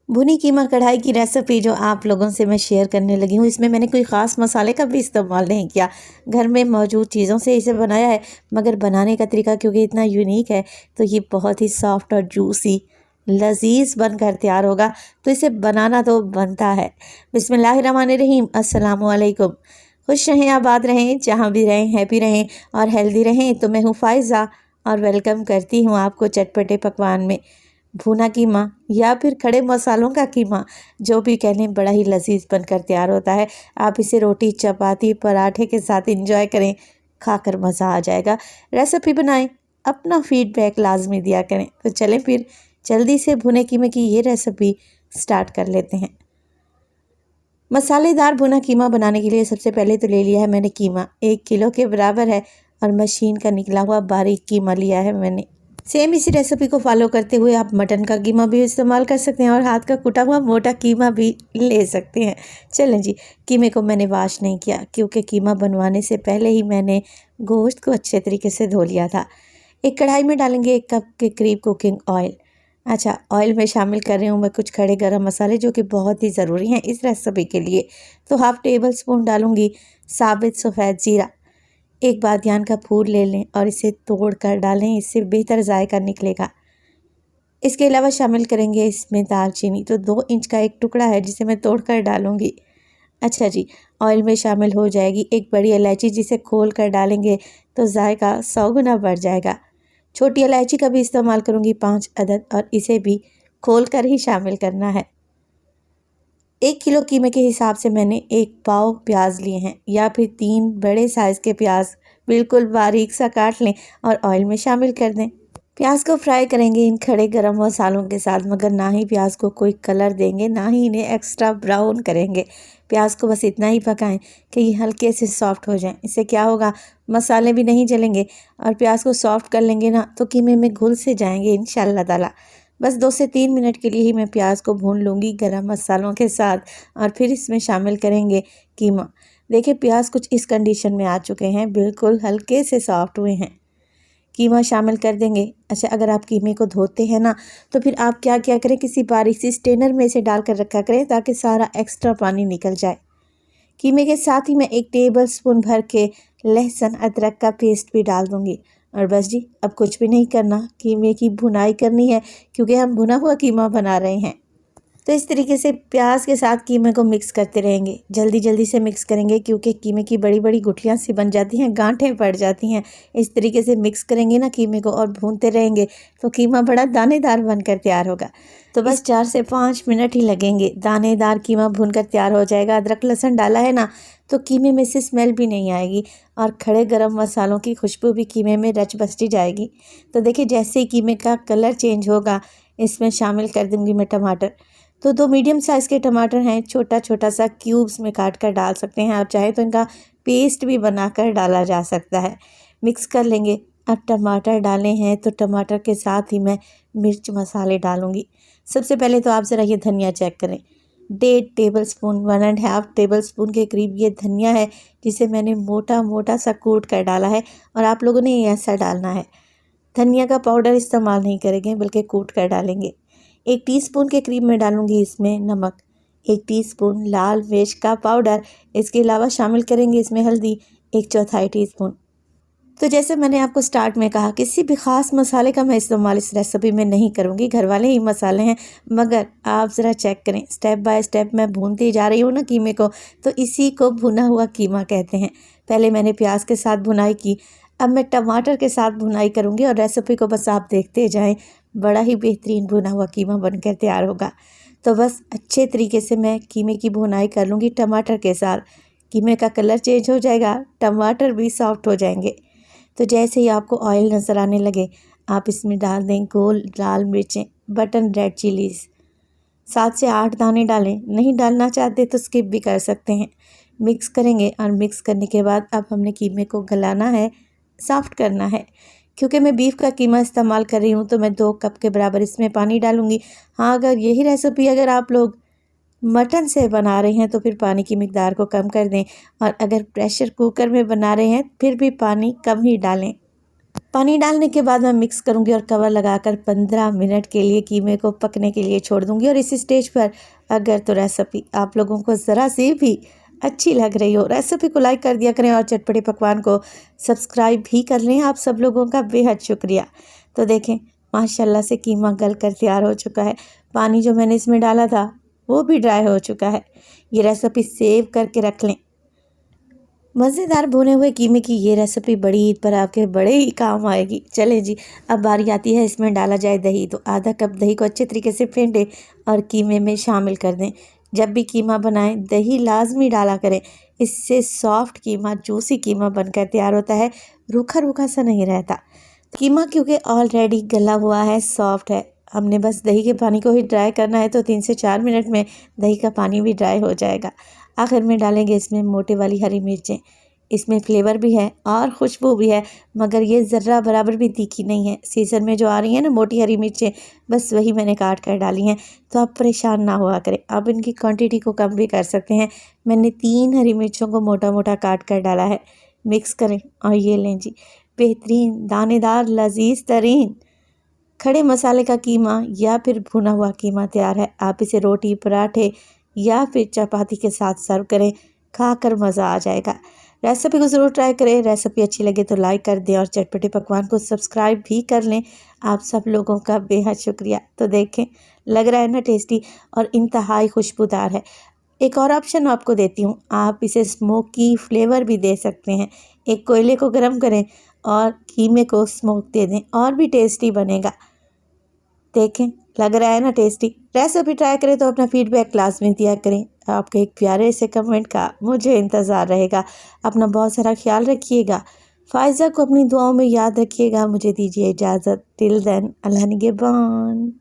भुनी कीमा कढ़ाई की रेसिपी जो आप लोगों से मैं शेयर करने लगी हूँ, इसमें मैंने कोई ख़ास मसाले का भी इस्तेमाल नहीं किया। घर में मौजूद चीज़ों से इसे बनाया है, मगर बनाने का तरीका क्योंकि इतना यूनिक है तो ये बहुत ही सॉफ्ट और जूसी लजीज बनकर तैयार होगा। तो इसे बनाना तो बनता है। बिस्मिल्लाहिर्रहमानिर्रहीम, अस्सलामु अलैकुम। खुश रहें, आबाद रहें, जहाँ भी रहें हैप्पी रहें और हेल्दी रहें। तो मैं हूँ फ़ायज़ा और वेलकम करती हूँ आपको चटपटे पकवान में। भुना कीमा या फिर खड़े मसालों का कीमा, जो भी कह लें, बड़ा ही लजीज बनकर तैयार होता है। आप इसे रोटी, चपाती, पराठे के साथ इंजॉय करें, खाकर मज़ा आ जाएगा। रेसिपी बनाएं, अपना फीडबैक लाजमी दिया करें। तो चलें फिर जल्दी से भुने कीमे की ये रेसिपी स्टार्ट कर लेते हैं। मसालेदार भुना कीमा बनाने के लिए सबसे पहले तो ले लिया है मैंने कीमा, 1 किलो के बराबर है, और मशीन का निकला हुआ बारीक कीमा लिया है मैंने। सेम इसी रेसिपी को फॉलो करते हुए आप मटन का कीमा भी इस्तेमाल कर सकते हैं और हाथ का कुटा हुआ मोटा कीमा भी ले सकते हैं। चलें जी, कीमे को मैंने वॉश नहीं किया क्योंकि कीमा बनवाने से पहले ही मैंने गोश्त को अच्छे तरीके से धो लिया था। एक कढ़ाई में डालेंगे 1 कप के करीब कुकिंग ऑयल। अच्छा, ऑयल में शामिल कर रही हूँ मैं कुछ खड़े गरम मसाले जो कि बहुत ही ज़रूरी हैं इस रेसिपी के लिए। तो हाफ़ टेबल स्पून डालूँगी साबित सफ़ेद ज़ीरा। एक बादियान का फूल ले लें और इसे तोड़ कर डालें, इससे बेहतर जायका निकलेगा। इसके अलावा शामिल करेंगे इसमें दालचीनी, तो 2 इंच का एक टुकड़ा है जिसे मैं तोड़ कर डालूँगी। अच्छा जी, ऑयल में शामिल हो जाएगी एक बड़ी इलायची, जिसे खोल कर डालेंगे तो जायका 100 गुना बढ़ जाएगा। छोटी इलायची का भी इस्तेमाल करूँगी 5 अदद, और इसे भी खोल कर ही शामिल करना है। 1 किलो कीमे के हिसाब से मैंने 1 पाव प्याज लिए हैं, या फिर 3 बड़े साइज़ के प्याज बिल्कुल बारीक सा काट लें और ऑयल में शामिल कर दें। प्याज को फ्राई करेंगे इन खड़े गरम मसालों के साथ, मगर ना ही प्याज को कोई कलर देंगे, ना ही इन्हें एक्स्ट्रा ब्राउन करेंगे। प्याज को बस इतना ही पकाएं कि ये हल्के से सॉफ्ट हो जाएं। इससे क्या होगा, मसाले भी नहीं जलेंगे और प्याज को सॉफ्ट कर लेंगे ना तो कीमे में घुल से जाएंगे इंशाल्लाह ताला। बस 2 से 3 मिनट के लिए ही मैं प्याज को भून लूँगी गरम मसालों के साथ, और फिर इसमें शामिल करेंगे कीमा। देखिए, प्याज कुछ इस कंडीशन में आ चुके हैं, बिल्कुल हल्के से सॉफ्ट हुए हैं। कीमा शामिल कर देंगे। अच्छा, अगर आप कीमे को धोते हैं ना, तो फिर आप क्या क्या करें, किसी बारीक सी स्ट्रेनर में इसे डाल कर रखा करें ताकि सारा एक्स्ट्रा पानी निकल जाए। कीमे के साथ ही मैं 1 टेबल स्पून भर के लहसुन अदरक का पेस्ट भी डाल दूंगी। और बस जी, अब कुछ भी नहीं करना, कीमे की भुनाई करनी है क्योंकि हम भुना हुआ कीमा बना रहे हैं। तो इस तरीके से प्याज के साथ कीमे को मिक्स करते रहेंगे। जल्दी जल्दी से मिक्स करेंगे क्योंकि कीमे की बड़ी बड़ी गुठलियाँ सी बन जाती हैं, गांठें पड़ जाती हैं। इस तरीके से मिक्स करेंगे ना कीमे को और भूनते रहेंगे तो कीमा बड़ा दानेदार बनकर तैयार होगा। तो बस 4 से 5 मिनट ही लगेंगे, दानेदार कीमा भूनकर तैयार हो जाएगा। अदरक लहसुन डाला है ना, तो कीमे में से स्मेल भी नहीं आएगी और खड़े गरम मसालों की खुशबू भी कीमे में रच बसती जाएगी। तो देखिए, जैसे ही कीमे का कलर चेंज होगा, इसमें शामिल कर दूँगी मैं टमाटर। तो 2 मीडियम साइज़ के टमाटर हैं, छोटा छोटा सा क्यूब्स में काट कर डाल सकते हैं। आप चाहें तो इनका पेस्ट भी बनाकर डाला जा सकता है। मिक्स कर लेंगे। अब टमाटर डाले हैं तो टमाटर के साथ ही मैं मिर्च मसाले डालूँगी। सबसे पहले तो आप ज़रा ये धनिया चेक करें। 1.5 टेबल स्पून, 1.5 टेबल स्पून के करीब ये धनिया है, जिसे मैंने मोटा मोटा सा कूट कर डाला है, और आप लोगों ने ऐसा डालना है। धनिया का पाउडर इस्तेमाल नहीं करेंगे बल्कि कूट कर डालेंगे। 1 टीस्पून के करीब मैं डालूंगी इसमें नमक, 1 टीस्पून लाल मिर्च का पाउडर। इसके अलावा शामिल करेंगे इसमें हल्दी, 1/4 टीस्पून। तो जैसे मैंने आपको स्टार्ट में कहा, किसी भी ख़ास मसाले का मैं इस्तेमाल इस रेसिपी में नहीं करूँगी, घर वाले ही मसाले हैं। मगर आप ज़रा चेक करें, स्टेप बाय स्टेप मैं भूनती जा रही हूँ ना कीमे को, तो इसी को भुना हुआ कीमा कहते हैं। पहले मैंने प्याज के साथ भुनाई की, अब मैं टमाटर के साथ भुनाई करूँगी, और रेसिपी को बस आप देखते जाएँ, बड़ा ही बेहतरीन भुना हुआ कीमा बनकर तैयार होगा। तो बस अच्छे तरीके से मैं कीमे की भुनाई कर लूँगी टमाटर के साथ। कीमे का कलर चेंज हो जाएगा, टमाटर भी सॉफ्ट हो जाएंगे। तो जैसे ही आपको ऑयल नज़र आने लगे, आप इसमें डाल दें गोल लाल मिर्चें, बटन रेड चिलीज़। 7 से 8 दाने डालें, नहीं डालना चाहते तो स्किप भी कर सकते हैं। मिक्स करेंगे, और मिक्स करने के बाद अब हमने कीमे को गलाना है, सॉफ्ट करना है। क्योंकि मैं बीफ का कीमा इस्तेमाल कर रही हूँ तो मैं 2 कप के बराबर इसमें पानी डालूँगी। हाँ, अगर यही रेसिपी अगर आप लोग मटन से बना रहे हैं तो फिर पानी की मिकदार को कम कर दें, और अगर प्रेशर कुकर में बना रहे हैं फिर भी पानी कम ही डालें। पानी डालने के बाद मैं मिक्स करूँगी और कवर लगाकर 15 मिनट के लिए कीमे को पकने के लिए छोड़ दूँगी। और इस स्टेज पर अगर तो रेसिपी आप लोगों को ज़रा सी भी अच्छी लग रही हो, रेसिपी को लाइक कर दिया करें और चटपटे पकवान को सब्सक्राइब भी कर लें। आप सब लोगों का बेहद शुक्रिया। तो देखें माशाल्लाह से कीमा गल कर तैयार हो चुका है। पानी जो मैंने इसमें डाला था वो भी ड्राई हो चुका है। ये रेसिपी सेव करके रख लें। मज़ेदार भुने हुए कीमे की ये रेसिपी बड़ी ईद पर आपके बड़े ही काम आएगी। चलें जी, अब बारी आती है इसमें डाला जाए दही। तो आधा कप दही को अच्छे तरीके से फेंटें और कीमे में शामिल कर दें। जब भी कीमा बनाएं दही लाजमी डाला करें। इससे सॉफ्ट कीमा, जूसी कीमा बनकर तैयार होता है, रूखा रूखा सा नहीं रहता। कीमा क्योंकि ऑलरेडी गला हुआ है, सॉफ्ट है, हमने बस दही के पानी को ही ड्राई करना है। तो 3 से 4 मिनट में दही का पानी भी ड्राई हो जाएगा। आखिर में डालेंगे इसमें मोटे वाली हरी मिर्चें। इसमें फ्लेवर भी है और खुशबू भी है, मगर ये ज़र्रा बराबर भी तीखी नहीं है। सीज़न में जो आ रही है ना मोटी हरी मिर्चें, बस वही मैंने काट कर डाली हैं। तो आप परेशान ना हुआ करें, आप इनकी क्वांटिटी को कम भी कर सकते हैं। मैंने 3 हरी मिर्चों को मोटा मोटा काट कर डाला है। मिक्स करें और ये लें जी, बेहतरीन दानेदार लजीज तरीन खड़े मसाले का कीमा या फिर भुना हुआ कीमा तैयार है। आप इसे रोटी, पराठे या फिर चपाती के साथ सर्व करें, खाकर मज़ा आ जाएगा। रेसिपी को ज़रूर ट्राई करें। रेसिपी अच्छी लगे तो लाइक कर दें और चटपटे पकवान को सब्सक्राइब भी कर लें। आप सब लोगों का बेहद शुक्रिया। तो देखें लग रहा है ना टेस्टी और इंतहाई खुशबूदार है। एक और ऑप्शन आपको देती हूँ, आप इसे स्मोकी फ्लेवर भी दे सकते हैं। एक कोयले को गर्म करें और कीमे को स्मोक दे दें, और भी टेस्टी बनेगा। देखें लग रहा है ना टेस्टी। रेसिपी ट्राई करें तो अपना फीडबैक क्लास में दिया करें। आपके एक प्यारे से कमेंट का मुझे इंतज़ार रहेगा। अपना बहुत सारा ख्याल रखिएगा। फ़ायज़ा को अपनी दुआओं में याद रखिएगा। मुझे दीजिए इजाज़त। टिल देन, अल्लाह निगहबान।